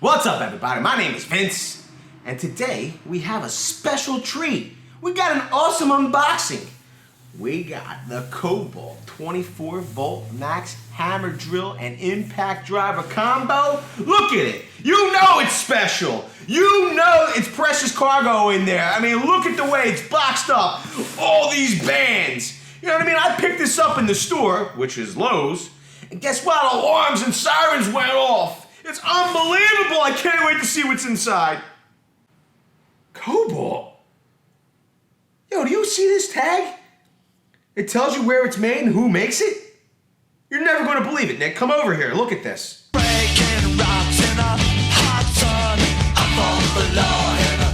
What's up, everybody? My name is Vince, and today we have a special treat. We got an awesome unboxing. We got the Kobalt 24-volt max hammer drill and impact driver combo. Look at it. You know it's special. You know it's precious cargo in there. I mean, look at the way it's boxed up. All these bands. You know what I mean? I picked this up in the store, which is Lowe's, and guess what? Alarms and sirens went off. It's unbelievable. I can't wait to see what's inside. Kobalt. Yo, do you see this tag? It tells you where it's made and who makes it. You're never going to believe it, Nick. Come over here. Look at this. Breaking rocks in a hot sun. I fought for law in a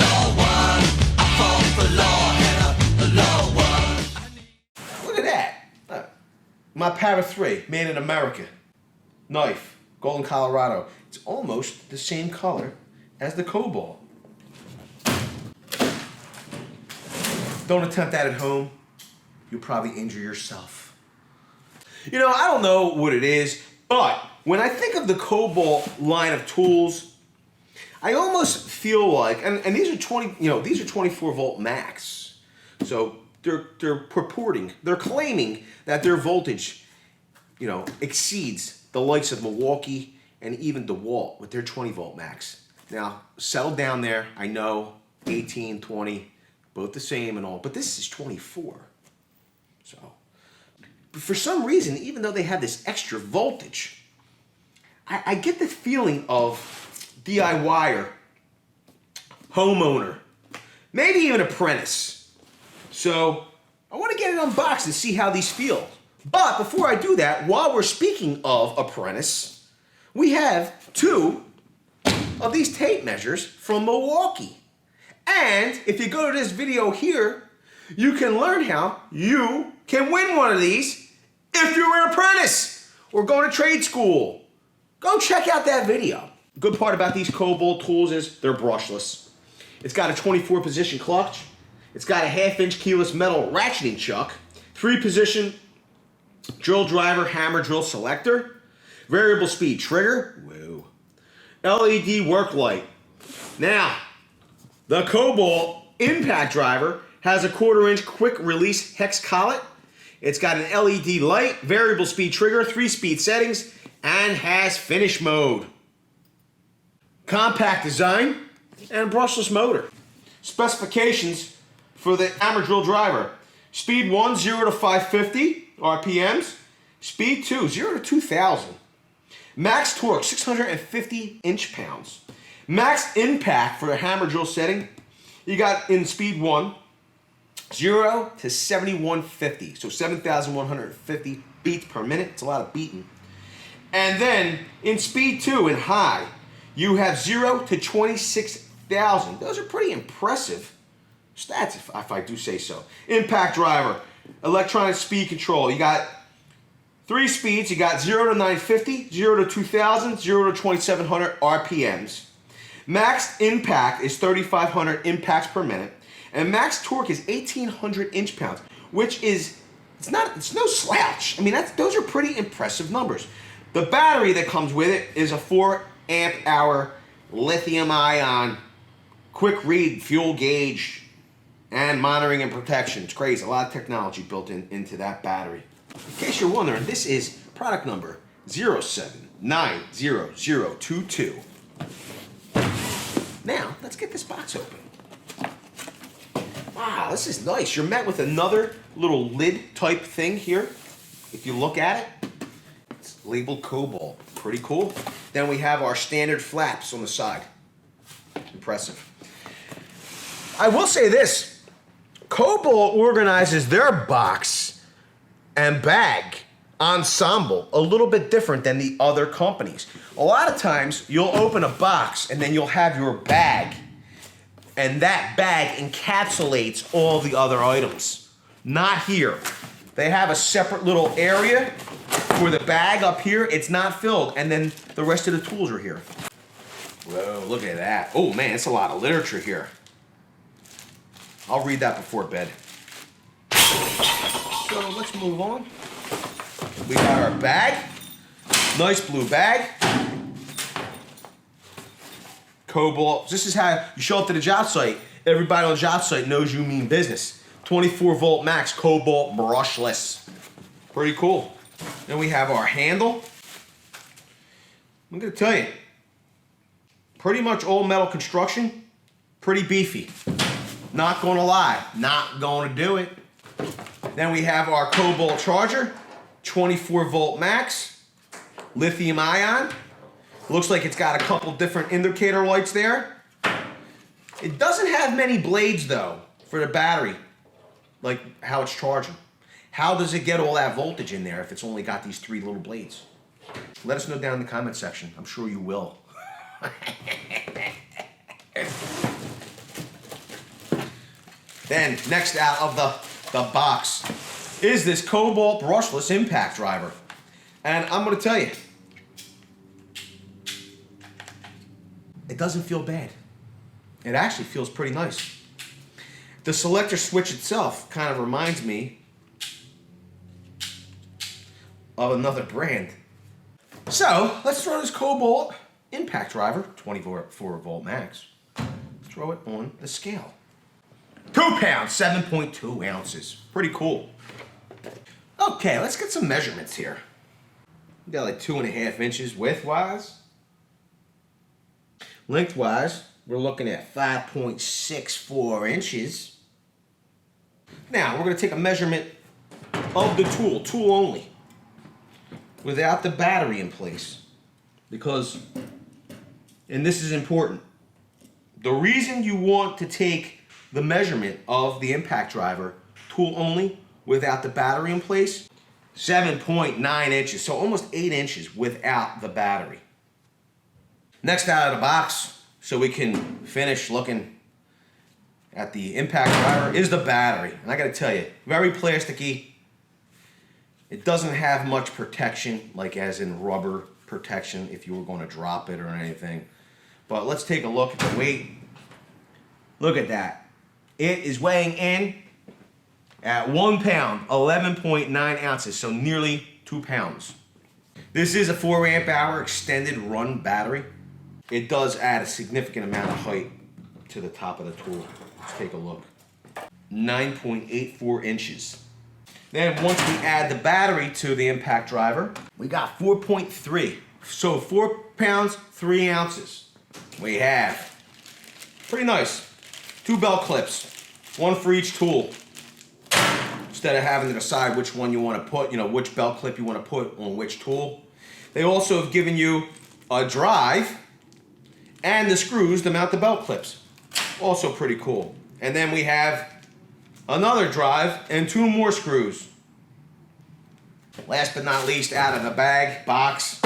low one. I fought for law in a low one. Look at that. My Para 3, made in America. Knife, Golden, Colorado. It's almost the same color as the Kobalt. Don't attempt that at home. You'll probably injure yourself. You know, I don't know what it is, but when I think of the Kobalt line of tools, I almost feel like, and these are 24-volt max. So they're claiming that their voltage, exceeds the likes of Milwaukee and even DeWalt with their 20-volt max. Now, settle down there. I know 18, 20, both the same and all, but this is 24. So, but for some reason, even though they have this extra voltage, I get the feeling of DIYer, homeowner, maybe even apprentice. So I want to get it unboxed and see how these feel. But before I do that, while we're speaking of apprentice, we have two of these tape measures from Milwaukee. And if you go to this video here, you can learn how you can win one of these if you're an apprentice or going to trade school. Go check out that video. Good part about these Kobalt tools is they're brushless. It's got a 24-position clutch. It's got a 1/2-inch keyless metal ratcheting chuck, 3-position drill driver hammer drill selector, variable speed trigger, whoa, LED work light. Now, the Kobalt impact driver has a 1/4-inch quick release hex collet. It's got an LED light, variable speed trigger, 3-speed settings, and has finish mode. Compact design and brushless motor. Specifications for the hammer drill driver. Speed 1, 0 to 550 RPMs. Speed 2, 0 to 2000. Max torque, 650 inch-pounds. Max impact for the hammer drill setting. You got in speed 1, 0 to 7150, so 7,150 beats per minute. It's a lot of beating. And then in speed 2 in high, you have 0 to 26,000. Those are pretty impressive stats, if I do say so. Impact driver, electronic speed control. You got 3 speeds. You got 0 to 950, 0 to 2000, 0 to 2700 RPMs. Max impact is 3,500 impacts per minute. And max torque is 1,800 inch-pounds, which is, it's no slouch. I mean, those are pretty impressive numbers. The battery that comes with it is a 4-amp-hour lithium-ion quick read fuel gauge and monitoring and protection. It's crazy. A lot of technology built into that battery. In case you're wondering, this is product number 07-90022. Now, let's get this box open. Wow, this is nice. You're met with another little lid type thing here. If you look at it, it's labeled Kobalt. Pretty cool. Then we have our standard flaps on the side. Impressive. I will say this. Kobalt organizes their box and bag ensemble a little bit different than the other companies. A lot of times, you'll open a box and then you'll have your bag. And that bag encapsulates all the other items. Not here. They have a separate little area for the bag up here. It's not filled. And then the rest of the tools are here. Whoa, look at that. Oh man, it's a lot of literature here. I'll read that before bed. So let's move on. We got our bag. Nice blue bag. Kobalt. This is how you show up to the job site. Everybody on the job site knows you mean business. 24 volt max Kobalt brushless. Pretty cool. Then we have our handle. I'm gonna tell you, pretty much all metal construction, pretty beefy. Not gonna lie, not gonna do it. Then we have our Kobalt charger, 24 volt max, lithium ion. Looks like it's got a couple different indicator lights there. It doesn't have many blades though for the battery, like how it's charging. How does it get all that voltage in there if it's only got these 3 little blades? Let us know down in the comment section. I'm sure you will. Then, next out of the box is this Kobalt brushless impact driver. And I'm gonna tell you, it doesn't feel bad. It actually feels pretty nice. The selector switch itself kind of reminds me of another brand. So, let's throw this Kobalt impact driver, 24 volt max, throw it on the scale. 2 pounds, 7.2 ounces. Pretty cool. Okay, let's get some measurements here. We got like 2.5 inches widthwise. Lengthwise, we're looking at 5.64 inches. Now, we're gonna take a measurement of the tool only, without the battery in place. Because, and this is important, the reason you want to take the measurement of the impact driver, tool only, without the battery in place, 7.9 inches, so almost 8 inches without the battery. Next out of the box, so we can finish looking at the impact driver, is the battery. And I gotta tell you, very plasticky. It doesn't have much protection, like as in rubber protection if you were gonna drop it or anything. But let's take a look at the weight. Look at that. It is weighing in at 1 pound, 11.9 ounces, so nearly 2 pounds. This is a 4 amp hour extended run battery. It does add a significant amount of height to the top of the tool. Let's take a look. 9.84 inches. Then once we add the battery to the impact driver, we got 4.3. So 4 pounds, 3 ounces. We have, pretty nice, 2 belt clips, 1 for each tool. Instead of having to decide which one you want to put, which belt clip you want to put on which tool. They also have given you a drive and the screws to mount the belt clips. Also pretty cool. And then we have another drive and 2 more screws. Last but not least, out of the box,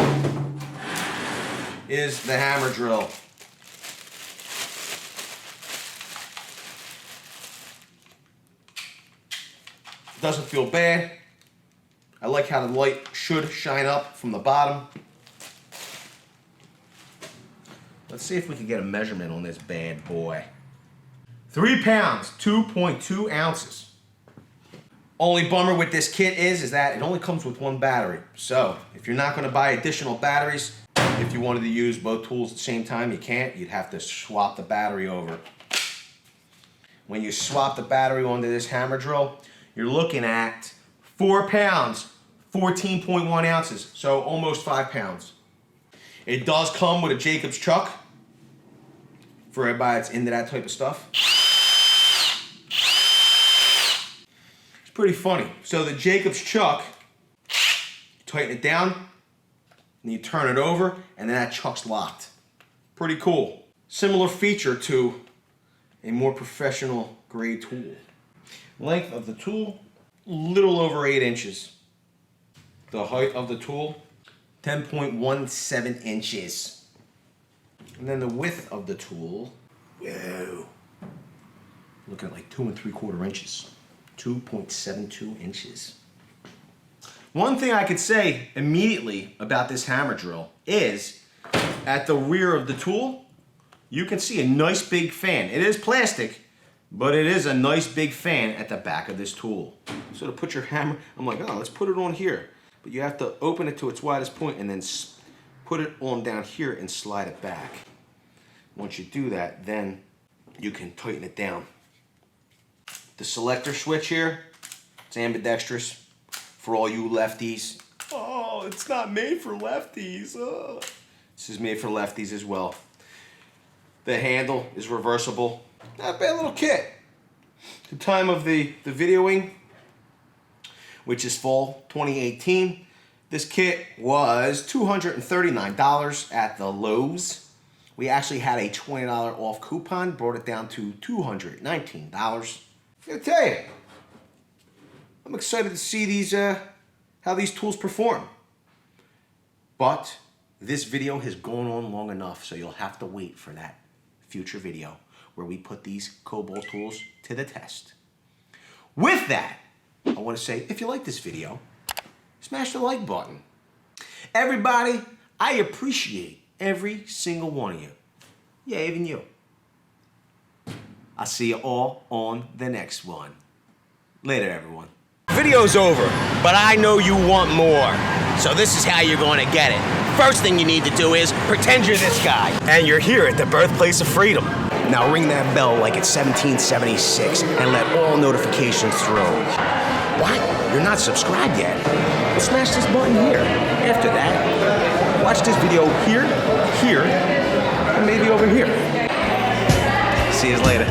is the hammer drill. Doesn't feel bad. I like how the light should shine up from the bottom. Let's see if we can get a measurement on this bad boy. 3 pounds, 2.2 ounces. Only bummer with this kit is that it only comes with 1 battery. So if you're not gonna buy additional batteries, if you wanted to use both tools at the same time, you can't. You'd have to swap the battery over. When you swap the battery onto this hammer drill, you're looking at 4 pounds, 14.1 ounces, so almost 5 pounds. It does come with a Jacob's chuck for everybody that's into that type of stuff. It's pretty funny. So the Jacob's chuck, you tighten it down, and you turn it over, and then that chuck's locked. Pretty cool. Similar feature to a more professional grade tool. Length of the tool, little over 8 inches. The height of the tool, 10.17 inches. And then the width of the tool, whoa, looking at like 2 3/4 inches. 2.72 inches. One thing I could say immediately about this hammer drill is at the rear of the tool, you can see a nice big fan. It is plastic, but it is a nice big fan at the back of this tool. So to put your hammer, I'm like, oh, let's put it on here. But you have to open it to its widest point and then put it on down here and slide it back. Once you do that, then you can tighten it down. The selector switch here, it's ambidextrous for all you lefties. Oh, it's not made for lefties. Oh. This is made for lefties as well. The handle is reversible. Not a bad little kit. The time of the videoing, which is fall 2018, this kit was $239 at the Lowe's. We actually had a $20 off coupon, brought it down to $219. I gotta tell you, I'm excited to see these how these tools perform. But this video has gone on long enough, so you'll have to wait for that future video where we put these Kobalt tools to the test. With that, I want to say, if you like this video, smash the like button. Everybody, I appreciate every single one of you. Yeah, even you. I'll see you all on the next one. Later, everyone. Video's over, but I know you want more. So this is how you're going to get it. First thing you need to do is pretend you're this guy. And you're here at the birthplace of freedom. Now ring that bell like it's 1776 and let all notifications through. What? You're not subscribed yet? Well, smash this button here. After that, watch this video here, and maybe over here. See you later.